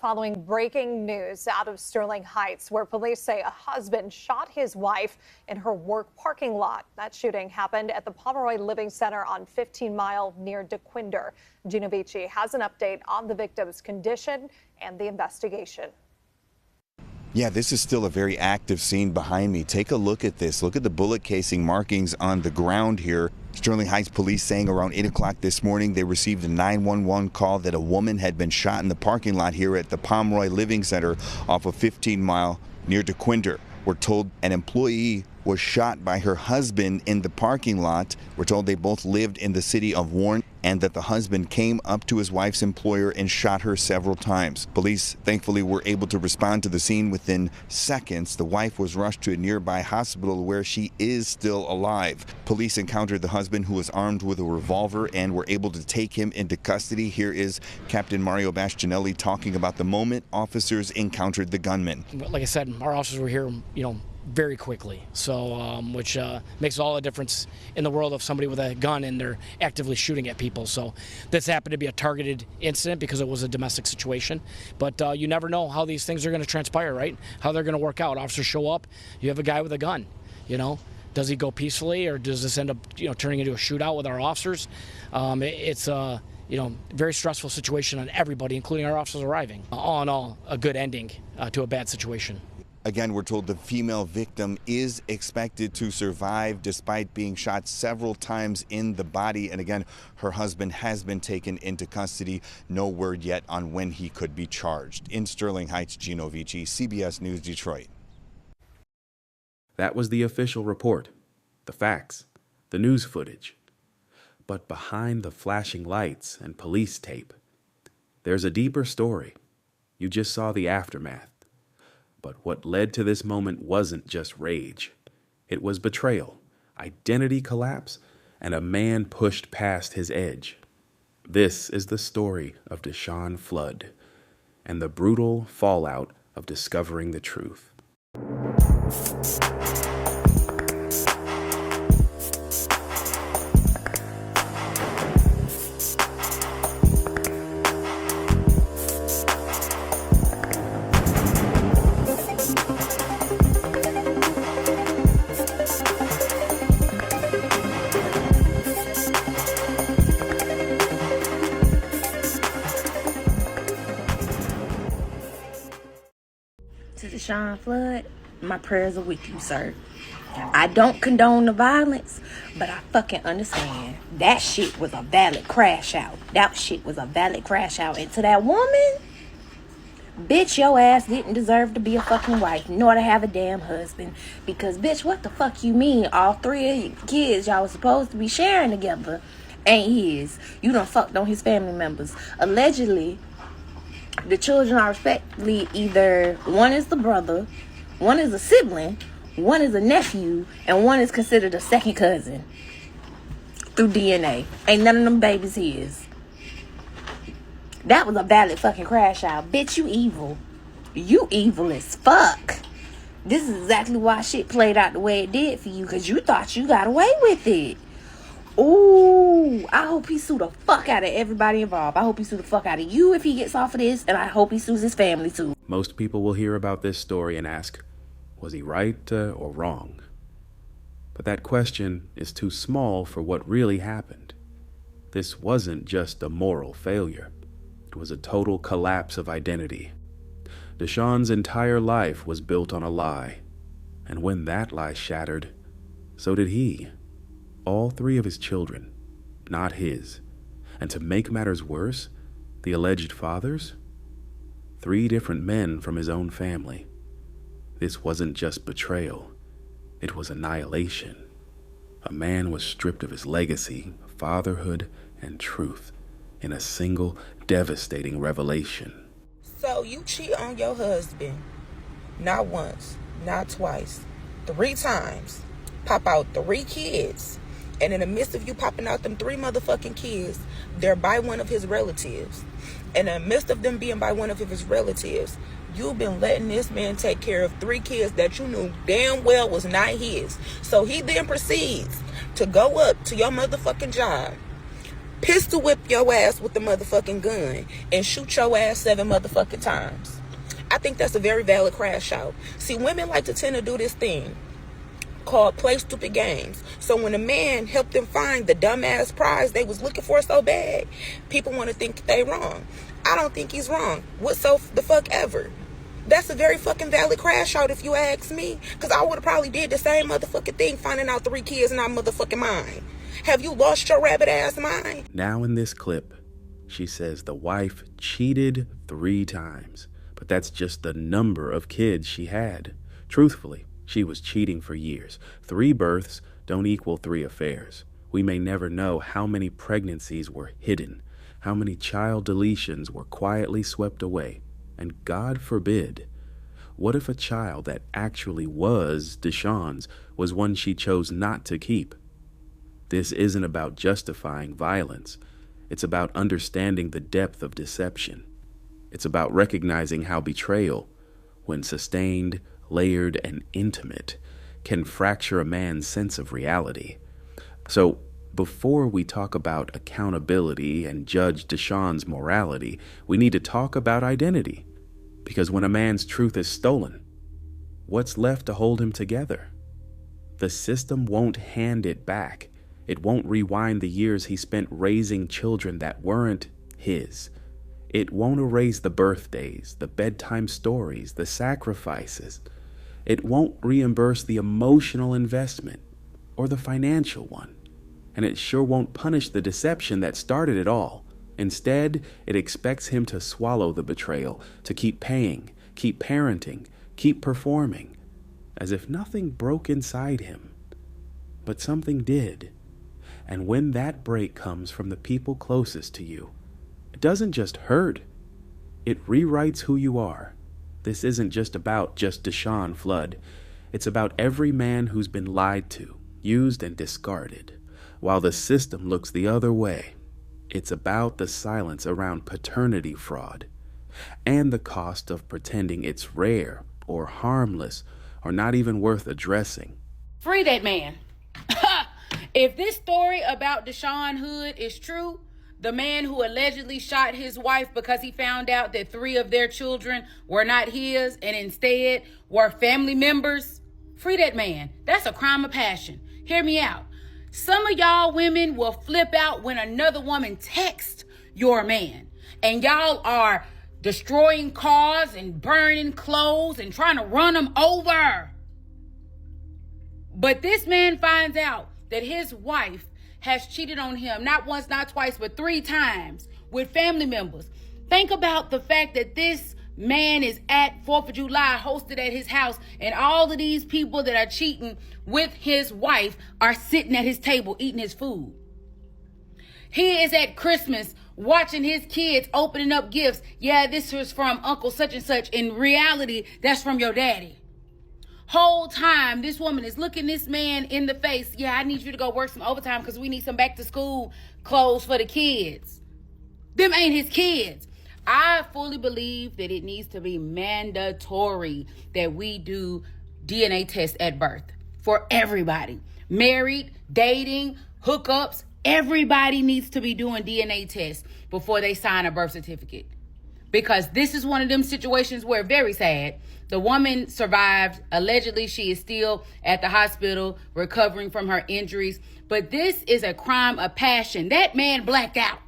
following breaking news out of Sterling Heights, where police say a husband shot his wife in her work parking lot. That shooting happened at the Pomeroy Living Center on 15 Mile near DeQuinder. Gina Vici has an update on the victim's condition and the investigation. Yeah, this is still a very active scene behind me. Take a look at this. Look at the bullet casing markings on the ground here. Sterling Heights police saying around 8 o'clock this morning they received a 911 call that a woman had been shot in the parking lot here at the Pomeroy Living Center off of 15 Mile near DeQuinder. We're told an employee was shot by her husband in the parking lot. We're told they both lived in the city of Warren and that the husband came up to his wife's employer and shot her several times. Police thankfully were able to respond to the scene within seconds. The wife was rushed to a nearby hospital where she is still alive. Police encountered the husband, who was armed with a revolver, and were able to take him into custody. Here is Captain Mario Bastianelli talking about the moment officers encountered the gunman. Like I said, our officers were here, very quickly, so which makes all the difference in the world of somebody with a gun and they're actively shooting at people. So this happened to be a targeted incident because it was a domestic situation, but you never know how these things are going to transpire, right? How they're going to work out. Officers show up, you have a guy with a gun, does he go peacefully, or does this end up turning into a shootout with our officers? It's a very stressful situation on everybody, including our officers arriving. All in all, a good ending to a bad situation. Again, we're told the female victim is expected to survive despite being shot several times in the body. And again, her husband has been taken into custody. No word yet on when he could be charged. In Sterling Heights, Gino Vici, CBS News, Detroit. That was the official report, the facts, the news footage. But behind the flashing lights and police tape, there's a deeper story. You just saw the aftermath. But what led to this moment wasn't just rage. It was betrayal, identity collapse, and a man pushed past his edge. This is the story of Deshaun Flood and the brutal fallout of discovering the truth. To Deshaun Flood, my prayers are with you, sir. I don't condone the violence, but I fucking understand. That shit was a valid crash out. And to that woman, bitch, your ass didn't deserve to be a fucking wife, nor to have a damn husband. Because, bitch, what the fuck you mean? All three of your kids y'all was supposed to be sharing together ain't his. You done fucked on his family members. Allegedly, the children are respectively either one is the brother, one is a sibling, one is a nephew, and one is considered a second cousin through DNA. Ain't none of them babies his. That was a valid fucking crash out. Bitch, you evil. You evil as fuck. This is exactly why shit played out the way it did for you, because you thought you got away with it. Ooh, I hope he sue the fuck out of everybody involved. I hope he sue the fuck out of you if he gets off of this, and I hope he sues his family too. Most people will hear about this story and ask, was he right or wrong? But that question is too small for what really happened. This wasn't just a moral failure. It was a total collapse of identity. Deshaun's entire life was built on a lie, and when that lie shattered, so did he. All three of his children, not his. And to make matters worse, the alleged fathers? 3 different men from his own family. This wasn't just betrayal. It was annihilation. A man was stripped of his legacy, fatherhood, and truth in a single devastating revelation. So you cheat on your husband, not once, not twice, 3 times, pop out 3 kids. And in the midst of you popping out them 3 motherfucking kids, they're by one of his relatives. And in the midst of them being by one of his relatives, you've been letting this man take care of 3 kids that you knew damn well was not his. So he then proceeds to go up to your motherfucking job, pistol whip your ass with the motherfucking gun and shoot your ass 7 motherfucking times. I think that's a very valid crash out. See, women like to tend to do this thing called play stupid games. So when a man helped them find the dumbass prize they was looking for so bad, people want to think they wrong. I don't think he's wrong. What so the fuck ever? That's a very fucking valid crash out if you ask me. Because I would have probably did the same motherfucking thing finding out 3 kids not motherfucking mine. Have you lost your rabbit ass mind? Now in this clip, she says the wife cheated 3 times. But that's just the number of kids she had. Truthfully, she was cheating for years. 3 births don't equal 3 affairs. We may never know how many pregnancies were hidden, how many child deletions were quietly swept away. And God forbid, what if a child that actually was Deshawn's was one she chose not to keep? This isn't about justifying violence. It's about understanding the depth of deception. It's about recognizing how betrayal, when sustained, layered, and intimate, can fracture a man's sense of reality. So, before we talk about accountability and judge Deshawn's morality, we need to talk about identity. Because when a man's truth is stolen, what's left to hold him together? The system won't hand it back. It won't rewind the years he spent raising children that weren't his. It won't erase the birthdays, the bedtime stories, the sacrifices. It won't reimburse the emotional investment or the financial one. And it sure won't punish the deception that started it all. Instead, it expects him to swallow the betrayal, to keep paying, keep parenting, keep performing, as if nothing broke inside him. But something did. And when that break comes from the people closest to you, it doesn't just hurt, it rewrites who you are. This isn't just about Deshawn Flood. It's about every man who's been lied to, used, and discarded, while the system looks the other way. It's about the silence around paternity fraud and the cost of pretending it's rare or harmless or not even worth addressing. Free that man. If this story about Deshawn Hood is true, the man who allegedly shot his wife because he found out that 3 of their children were not his and instead were family members, free that man. That's a crime of passion. Hear me out. Some of y'all women will flip out when another woman texts your man, and y'all are destroying cars and burning clothes and trying to run them over. But this man finds out that his wife has cheated on him, not once, not twice, but 3 times with family members. Think about the fact that this man is at 4th of July, hosted at his house, and all of these people that are cheating with his wife are sitting at his table eating his food. He is at Christmas watching his kids opening up gifts. Yeah, this was from Uncle such and such. In reality, that's from your daddy. Whole time, this woman is looking this man in the face. Yeah, I need you to go work some overtime because we need some back to school clothes for the kids. Them ain't his kids. I fully believe that it needs to be mandatory that we do DNA tests at birth for everybody. Married, dating, hookups, everybody needs to be doing DNA tests before they sign a birth certificate. Because this is one of them situations where, very sad, the woman survived. Allegedly, she is still at the hospital recovering from her injuries. But this is a crime of passion. That man blacked out.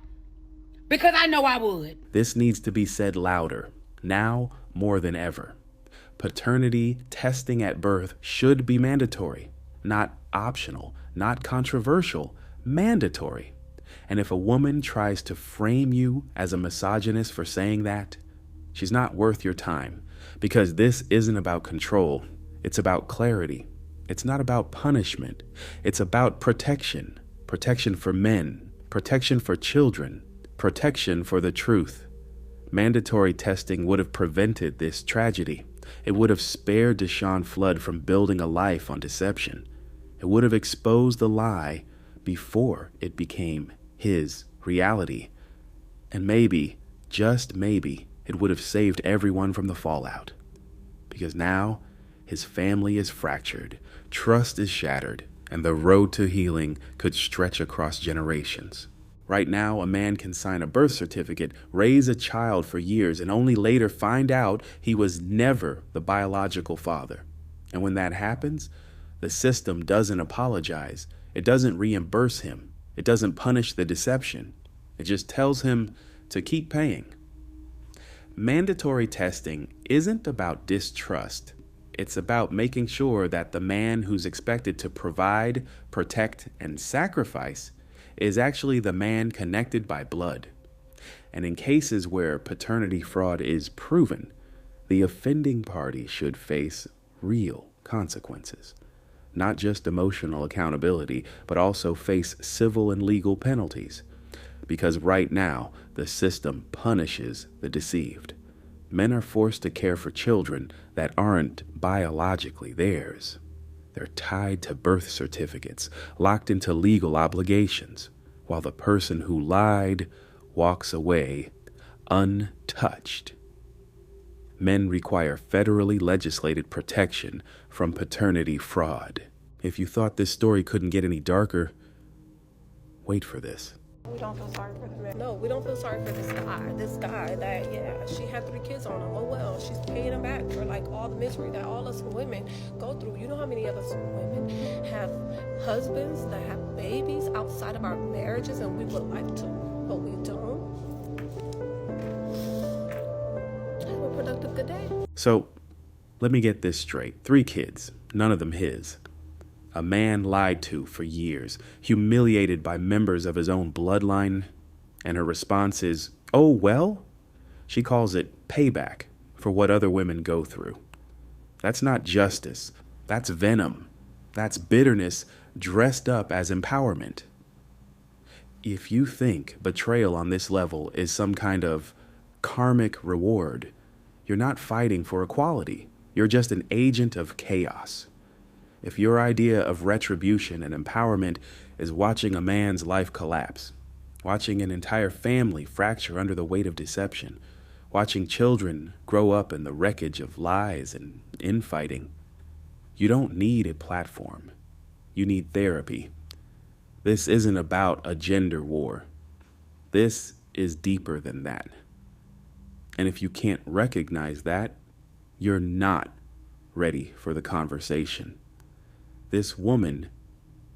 Because I know I would. This needs to be said louder, now more than ever. Paternity testing at birth should be mandatory, not optional, not controversial, mandatory. And if a woman tries to frame you as a misogynist for saying that, she's not worth your time. Because this isn't about control. It's about clarity. It's not about punishment. It's about protection. Protection for men. Protection for children. Protection for the truth. Mandatory testing would have prevented this tragedy. It would have spared Deshawn Flood from building a life on deception. It would have exposed the lie before it became his reality. And maybe, just maybe, it would have saved everyone from the fallout. Because now, his family is fractured, trust is shattered, and the road to healing could stretch across generations. Right now, a man can sign a birth certificate, raise a child for years, and only later find out he was never the biological father. And when that happens, the system doesn't apologize. It doesn't reimburse him. It doesn't punish the deception. It just tells him to keep paying. Mandatory testing isn't about distrust. It's about making sure that the man who's expected to provide, protect, and sacrifice is actually the man connected by blood. And in cases where paternity fraud is proven, the offending party should face real consequences. Not just emotional accountability, but also face civil and legal penalties. Because right now, the system punishes the deceived. Men are forced to care for children that aren't biologically theirs. They're tied to birth certificates, locked into legal obligations, while the person who lied walks away untouched. Men require federally legislated protection from paternity fraud. If you thought this story couldn't get any darker, wait for this. We don't feel sorry for the man. No, we don't feel sorry for this guy. This guy that, yeah, she had 3 kids on him. Oh well, she's paying him back for like all the misery that all us women go through. You know how many of us women have husbands that have babies outside of our marriages and we would like to, but we don't. Have a productive good day. So, let me get this straight. 3 kids, none of them his. A man lied to for years, humiliated by members of his own bloodline, and her response is, oh well? She calls it payback for what other women go through. That's not justice. That's venom. That's bitterness dressed up as empowerment. If you think betrayal on this level is some kind of karmic reward, you're not fighting for equality. You're just an agent of chaos. If your idea of retribution and empowerment is watching a man's life collapse, watching an entire family fracture under the weight of deception, watching children grow up in the wreckage of lies and infighting, you don't need a platform. You need therapy. This isn't about a gender war. This is deeper than that. And if you can't recognize that, you're not ready for the conversation. This woman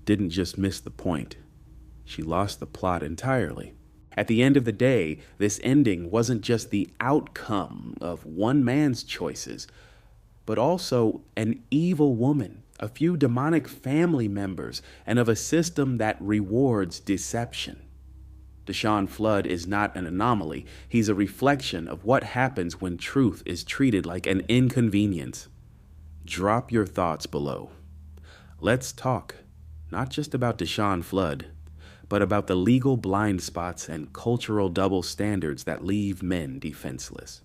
didn't just miss the point. She lost the plot entirely. At the end of the day, this ending wasn't just the outcome of one man's choices, but also an evil woman, a few demonic family members, and of a system that rewards deception. Deshaun Flood is not an anomaly. He's a reflection of what happens when truth is treated like an inconvenience. Drop your thoughts below. Let's talk, not just about Deshaun Flood, but about the legal blind spots and cultural double standards that leave men defenseless.